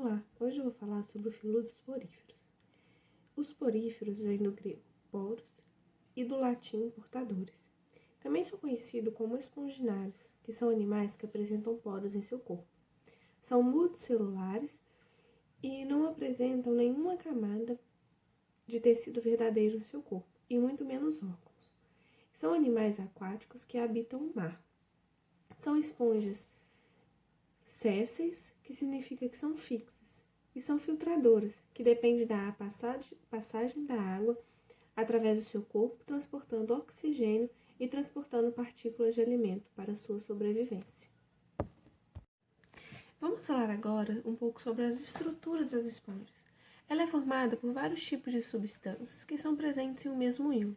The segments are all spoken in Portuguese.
Olá, hoje eu vou falar sobre o filo dos poríferos. Os poríferos vêm do grego poros e do latim portadores. Também são conhecidos como esponginários, que são animais que apresentam poros em seu corpo. São multicelulares e não apresentam nenhuma camada de tecido verdadeiro no seu corpo, e muito menos órgãos. São animais aquáticos que habitam o mar. São esponjas sésseis, que significa que são fixas, e são filtradoras, que dependem da passagem da água através do seu corpo, transportando oxigênio e transportando partículas de alimento para sua sobrevivência. Vamos falar agora um pouco sobre as estruturas das esponjas. Ela é formada por vários tipos de substâncias que são presentes em um mesmo hilo.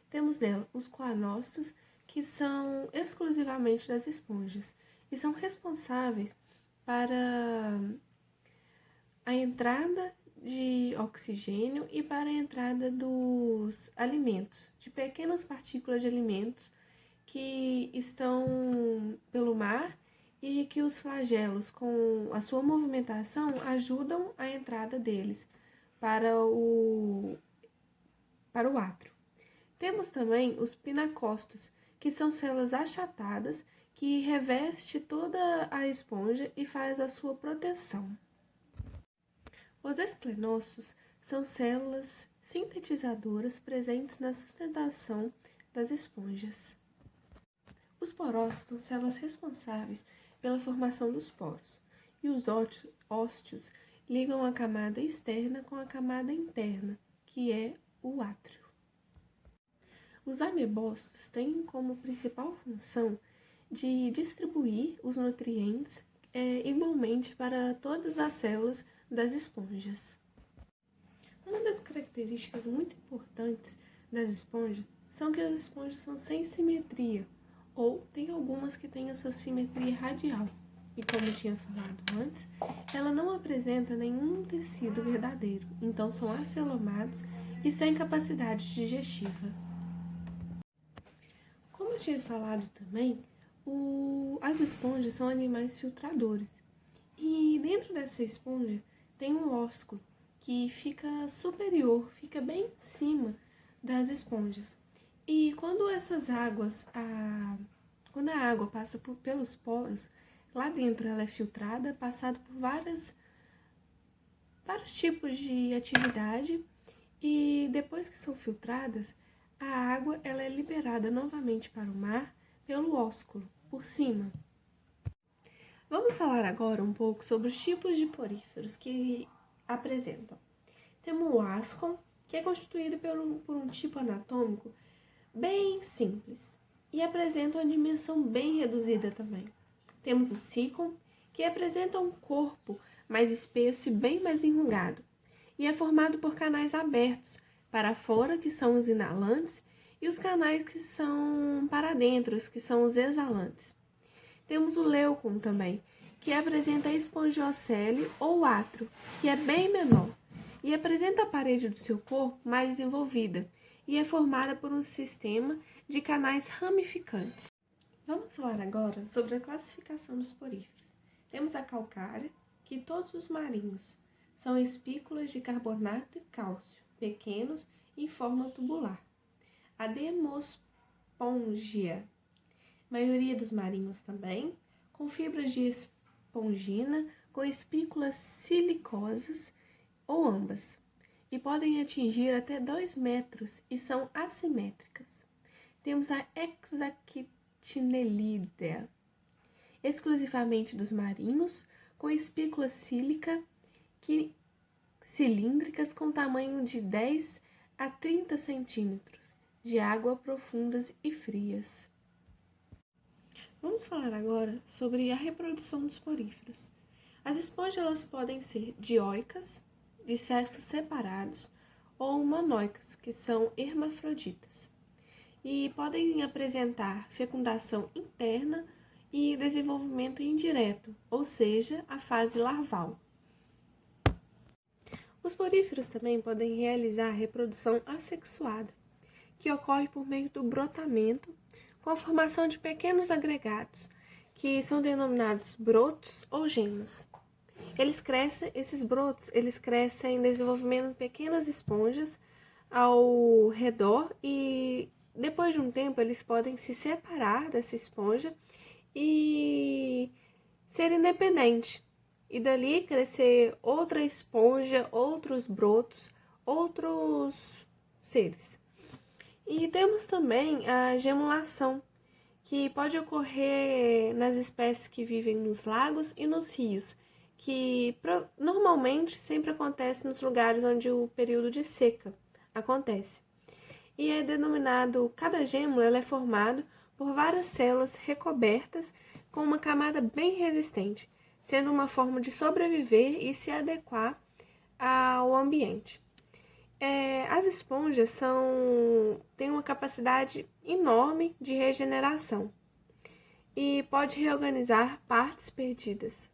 Temos nela os coanócitos, que são exclusivamente das esponjas e são responsáveis para a entrada de oxigênio e para a entrada dos alimentos, de pequenas partículas de alimentos que estão pelo mar e que os flagelos, com a sua movimentação, ajudam a entrada deles para o átrio. Temos também os pinacócitos, que são células achatadas que reveste toda a esponja e faz a sua proteção. Os esplenócitos são células sintetizadoras presentes na sustentação das esponjas. Os porócitos são células responsáveis pela formação dos poros, e os ósteos ligam a camada externa com a camada interna, que é o átrio. Os amebócitos têm como principal função de distribuir os nutrientes igualmente para todas as células das esponjas. Uma das características muito importantes das esponjas são que as esponjas são sem simetria, ou tem algumas que têm a sua simetria radial. E como eu tinha falado antes, ela não apresenta nenhum tecido verdadeiro, então são acelomados e sem capacidade digestiva. Como eu tinha falado também, as esponjas são animais filtradores. E dentro dessa esponja tem um ósculo que fica superior, fica bem em cima das esponjas. E quando quando a água passa pelos poros, lá dentro ela é filtrada, passada por vários tipos de atividade, e depois que são filtradas, a água ela é liberada novamente para o mar pelo ósculo, por cima. Vamos falar agora um pouco sobre os tipos de poríferos que apresentam. Temos o ascon, que é constituído por um tipo anatômico bem simples e apresenta uma dimensão bem reduzida também. Temos o sicon, que apresenta um corpo mais espesso e bem mais enrugado, e é formado por canais abertos para fora, que são os inalantes, e os canais que são para dentro, que são os exalantes. Temos o leucon também, que apresenta a espongiocele ou átrio, que é bem menor, e apresenta a parede do seu corpo mais desenvolvida, e é formada por um sistema de canais ramificantes. Vamos falar agora sobre a classificação dos poríferos. Temos a calcária, que todos os marinhos são espículas de carbonato e cálcio, pequenos em forma tubular. A demospongia, maioria dos marinhos também, com fibras de espongina, com espículas silicosas ou ambas, e podem atingir até 2 metros e são assimétricas. Temos a hexaquitinelidea, exclusivamente dos marinhos, com espículas cilíndricas com tamanho de 10 a 30 centímetros, de água profundas e frias. Vamos falar agora sobre a reprodução dos poríferos. As esponjas elas podem ser dioicas, de sexos separados, ou monoicas, que são hermafroditas, e podem apresentar fecundação interna e desenvolvimento indireto, ou seja, a fase larval. Os poríferos também podem realizar a reprodução assexuada, que ocorre por meio do brotamento, com a formação de pequenos agregados, que são denominados brotos ou gemas. Esses brotos, eles crescem desenvolvendo pequenas esponjas ao redor e depois de um tempo eles podem se separar dessa esponja e ser independente. E dali crescer outra esponja, outros brotos, outros seres. E temos também a gemulação, que pode ocorrer nas espécies que vivem nos lagos e nos rios, que normalmente sempre acontece nos lugares onde o período de seca acontece. E é denominado, cada gêmula ela é formado por várias células recobertas com uma camada bem resistente, sendo uma forma de sobreviver e se adequar ao ambiente. As esponjas têm uma capacidade enorme de regeneração e pode reorganizar partes perdidas.